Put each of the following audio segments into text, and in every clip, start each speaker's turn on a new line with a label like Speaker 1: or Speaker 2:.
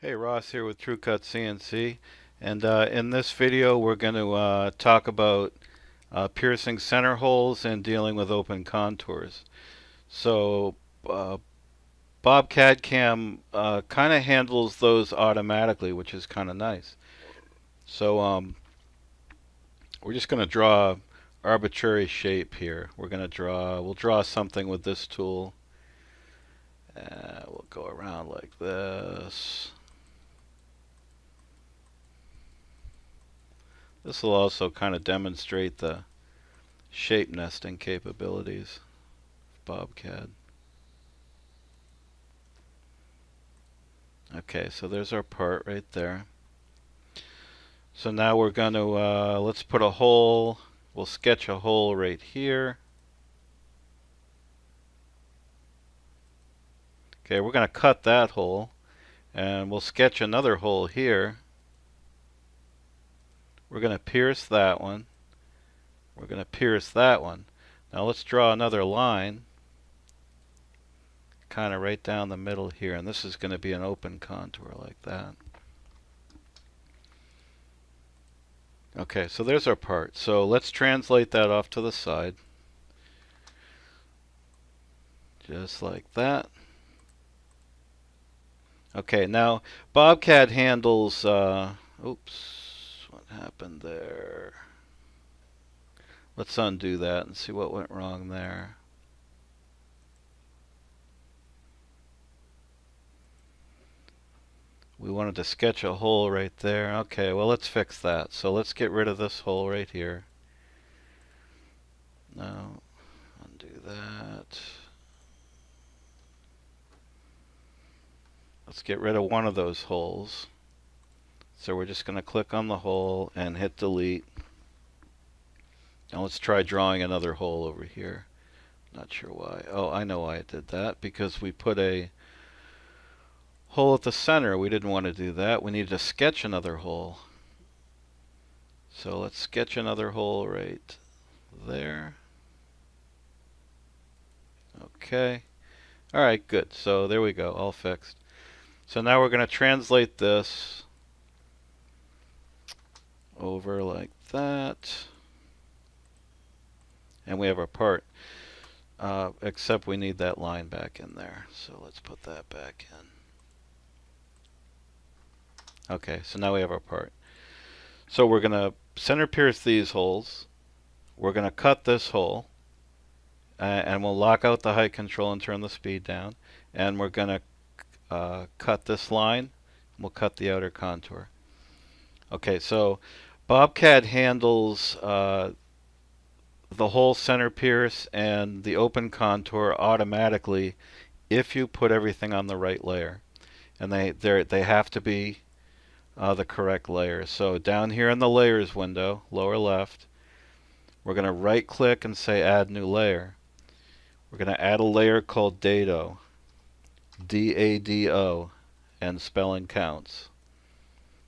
Speaker 1: Hey, Ross here with TrueCut CNC, and in this video we're going to talk about piercing center holes and dealing with open contours. So uh, BobCADCAM kind of handles those automatically, which is kind of nice. So we're just going to draw arbitrary shape here. We'll draw something with this tool. We'll go around like this. This will also kind of demonstrate the shape nesting capabilities of BobCAD. Okay, so there's our part right there. So now we're going to, let's put a hole, we'll sketch a hole right here. Okay, we're going to cut that hole, and we'll sketch another hole here. We're going to pierce that one. We're going to pierce that one. Now let's draw another line, kind of right down the middle here, and this is going to be an open contour like that. Okay, so there's our part. So let's translate that off to the side. Just like that. Okay, now BobCAD handles, oops, what happened there? Let's undo that and see what went wrong there. We wanted to sketch a hole right there. Okay, well let's fix that. So let's get rid of this hole right here. Now, undo that. Let's get rid of one of those holes. So we're just going to click on the hole and hit delete. Now let's try drawing another hole over here. Not sure why. Oh, I know why it did that. Because we put a hole at the center. We didn't want to do that. We needed to sketch another hole. So let's sketch another hole right there. Okay. Alright, good. So there we go. All fixed. So now we're going to translate this over like that. And we have our part. Except we need that line back in there. So let's put that back in. Okay, so now we have our part. So we're going to center pierce these holes. We're going to cut this hole. And we'll lock out the height control and turn the speed down. And we're going to cut this line. We'll cut the outer contour. Okay, so BobCAD handles the whole center pierce and the open contour automatically if you put everything on the right layer. And they have to be the correct layer. So down here in the layers window, lower left, we're going to right click and say add new layer. We're going to add a layer called Dado, D-A-D-O, and spelling counts.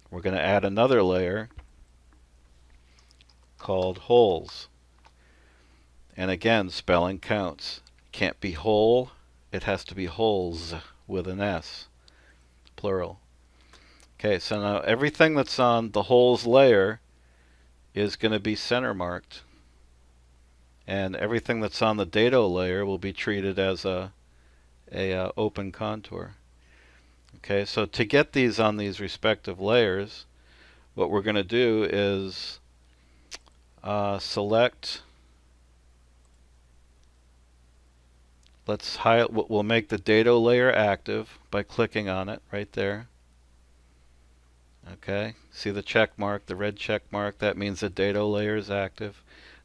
Speaker 1: We're going to add another layer called holes. And again, spelling counts. Can't be whole, it has to be holes with an S, plural. Okay, so now everything that's on the holes layer is going to be center marked. And everything that's on the dado layer will be treated as a open contour. Okay, so to get these on these respective layers, what we're going to do is select. We'll make the dado layer active by clicking on it right there. Okay, see the check mark, the red check mark? That means the dado layer is active.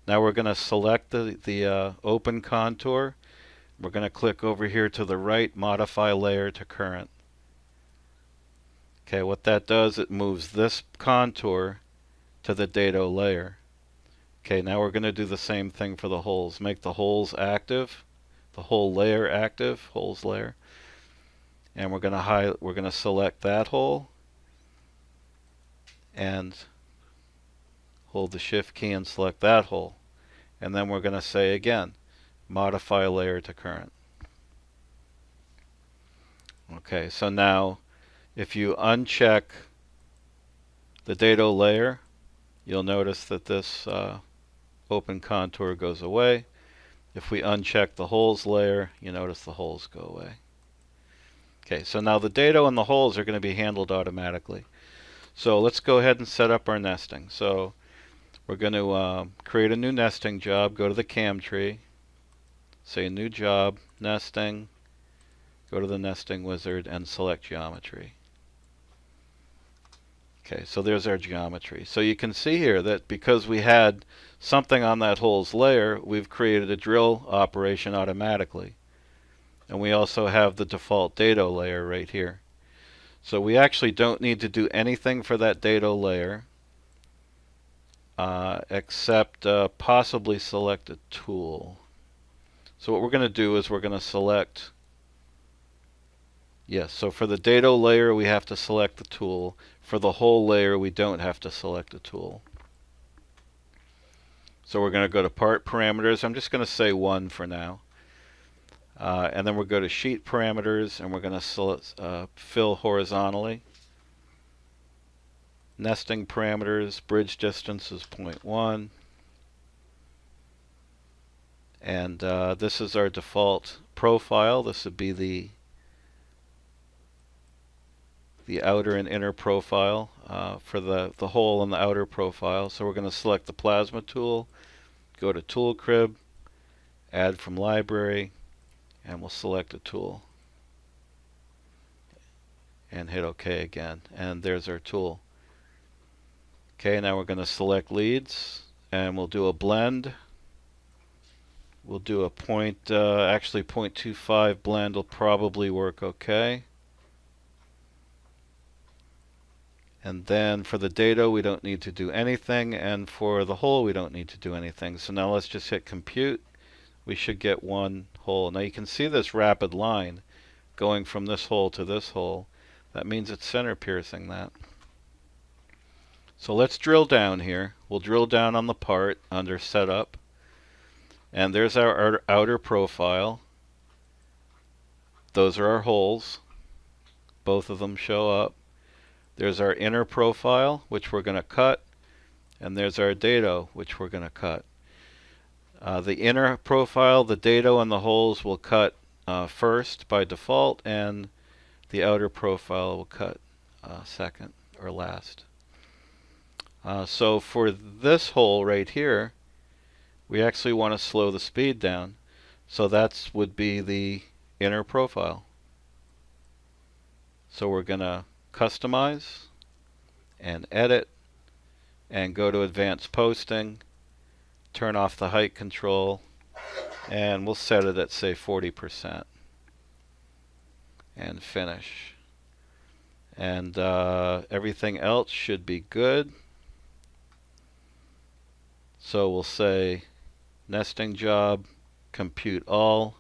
Speaker 1: Now we're going to select the open contour. We're going to click over here to the right, modify layer to current. Okay, what that does, it moves this contour to the dado layer. Okay, now we're going to do the same thing for the holes. Make the holes active, the whole layer active, holes layer. And we're going to select that hole and hold the shift key and select that hole. And then we're going to say again, modify layer to current. Okay, so now If you uncheck the dado layer, you'll notice that this open contour goes away. If we uncheck the holes layer, you notice the holes go away. Okay, so now the dado and the holes are going to be handled automatically. So let's go ahead and set up our nesting. So we're going to create a new nesting job, go to the cam tree, say new job, nesting, go to the nesting wizard and select geometry. Okay, so there's our geometry. So you can see here that because we had something on that holes layer, we've created a drill operation automatically. And we also have the default dado layer right here. So we actually don't need to do anything for that dado layer except possibly select a tool. So what we're going to do is we're going to select, yes, so for the dado layer we have to select the tool. For the whole layer we don't have to select a tool. So we're going to go to part parameters. I'm just going to say 1 for now. And then we'll go to sheet parameters and we're going to fill horizontally. Nesting parameters, bridge distance is 0.1. And this is our default profile. This would be the outer and inner profile for the hole in the outer profile. So we're going to select the plasma tool, go to tool crib, add from library, and we'll select a tool. And hit OK again. And there's our tool. Okay, now we're going to select leads and we'll do a blend. We'll do a actually 0.25 blend will probably work okay. And then for the dado we don't need to do anything, and for the hole we don't need to do anything. So now let's just hit compute. We should get one hole. Now you can see this rapid line going from this hole to this hole. That means it's center piercing that. So let's drill down here. We'll drill down on the part under setup. And there's our outer profile. Those are our holes. Both of them show up. There's our inner profile, which we're going to cut. And there's our dado, which we're going to cut. The inner profile, the dado, and the holes will cut first by default, and the outer profile will cut second or last. So for this hole right here, we actually want to slow the speed down. So that would be the inner profile. So we're going to customize and edit and go to advanced posting, turn off the height control, and we'll set it at say 40% and finish. And everything else should be good. So we'll say nesting job, compute all,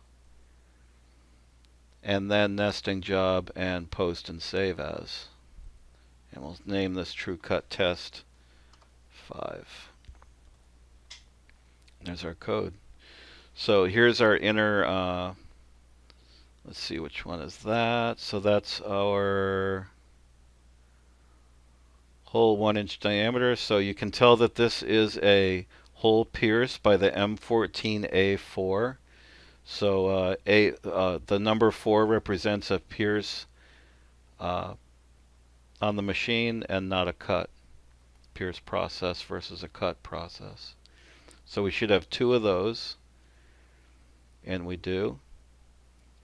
Speaker 1: and then nesting job and post and save as. And we'll name this true cut test 5. There's our code. So here's our inner, let's see which one is that. So that's our hole 1-inch diameter. So you can tell that this is a hole pierce by the M14A4. So the number 4 represents a pierce on the machine and not a cut. Pierce process versus a cut process. So we should have 2 of those, and we do.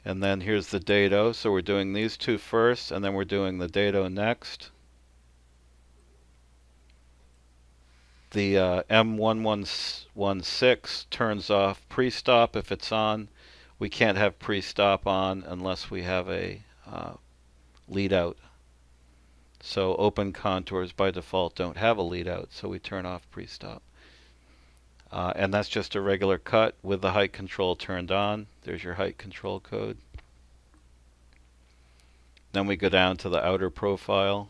Speaker 1: And then here's the dado. So we're doing these 2 first, and then we're doing the dado next. The M1116 turns off pre-stop if it's on. We can't have pre-stop on unless we have a lead out. So open contours by default don't have a lead out, so we turn off pre-stop. And that's just a regular cut with the height control turned on. There's your height control code. Then we go down to the outer profile.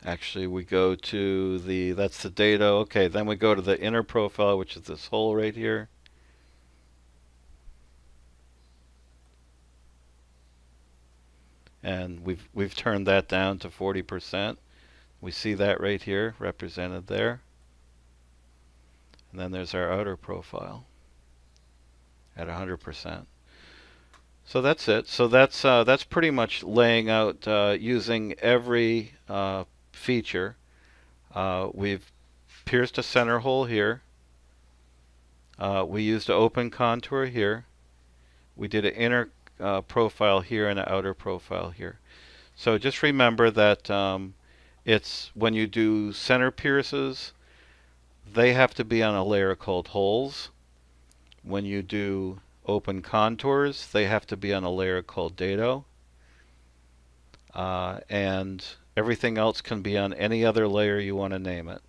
Speaker 1: Actually, we go to that's the data. Okay, then we go to the inner profile, which is this hole right here. And we've turned that down to 40%. We see that right here represented there. And then there's our outer profile at 100%. So that's it. So that's pretty much laying out using every feature. We've pierced a center hole here. We used an open contour here. We did an inner profile here and an outer profile here. So just remember that it's when you do center pierces, they have to be on a layer called holes. When you do open contours, they have to be on a layer called dado. And everything else can be on any other layer you want to name it.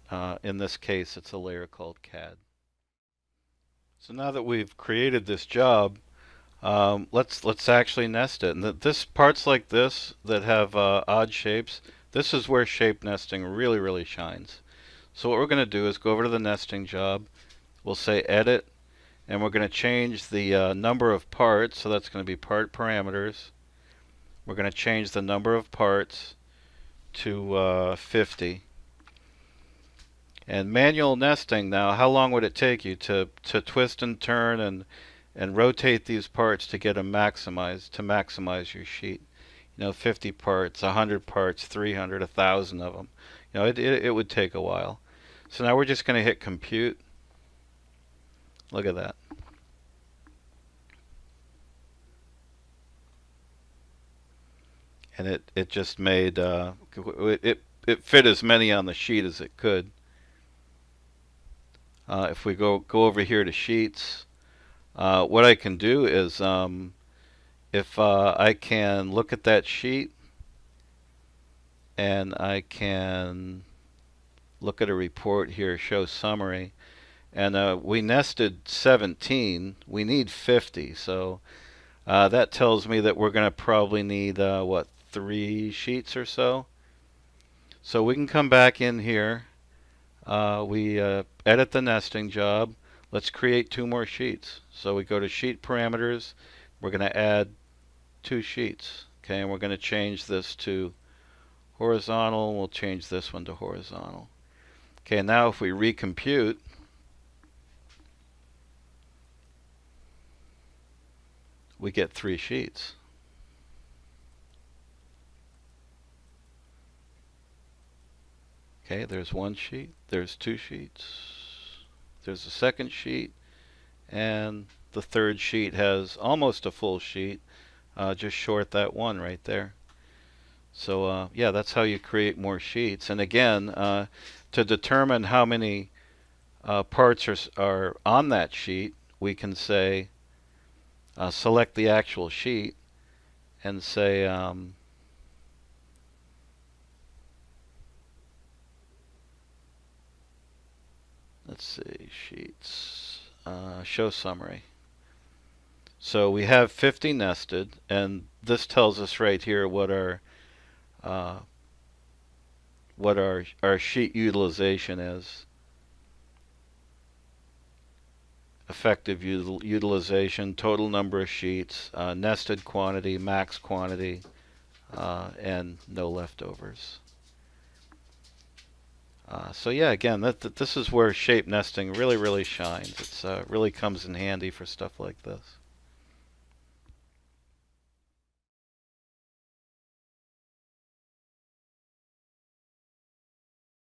Speaker 1: In this case, it's a layer called CAD. So now that we've created this job, let's actually nest it. And this parts like this that have odd shapes, this is where shape nesting really shines. So what we're going to do is go over to the nesting job. We'll say edit, and we're going to change the number of parts. So that's going to be part parameters. We're going to change the number of parts to 50. And manual nesting now, how long would it take you to twist and turn and rotate these parts to get them maximized, to maximize your sheet? 50 parts, 100 parts, 300, 1,000 of them. It would take a while. So now we're just going to hit compute. Look at that. And it just made, it fit as many on the sheet as it could. If we go over here to sheets, what I can do is if I can look at that sheet and I can look at a report here, show summary, and we nested 17, we need 50, so that tells me that we're going to probably need what, 3 sheets or so. So we can come back in here. We edit the nesting job. Let's create 2 more sheets. So we go to sheet parameters. We're going to add 2 sheets. Okay, and we're going to change this to horizontal. We'll change this one to horizontal. Okay, now if we recompute, we get 3 sheets. Okay, there's 1 sheet, there's 2 sheets, there's a second sheet, and the third sheet has almost a full sheet, just short that 1 right there. So yeah, that's how you create more sheets. And again, to determine how many parts are on that sheet, we can say select the actual sheet and say let's see, sheets, show summary. So we have 50 nested, and this tells us right here what our sheet utilization is. Effective utilization, total number of sheets, nested quantity, max quantity, and no leftovers. So yeah, again, this is where shape nesting really shines. It really comes in handy for stuff like this.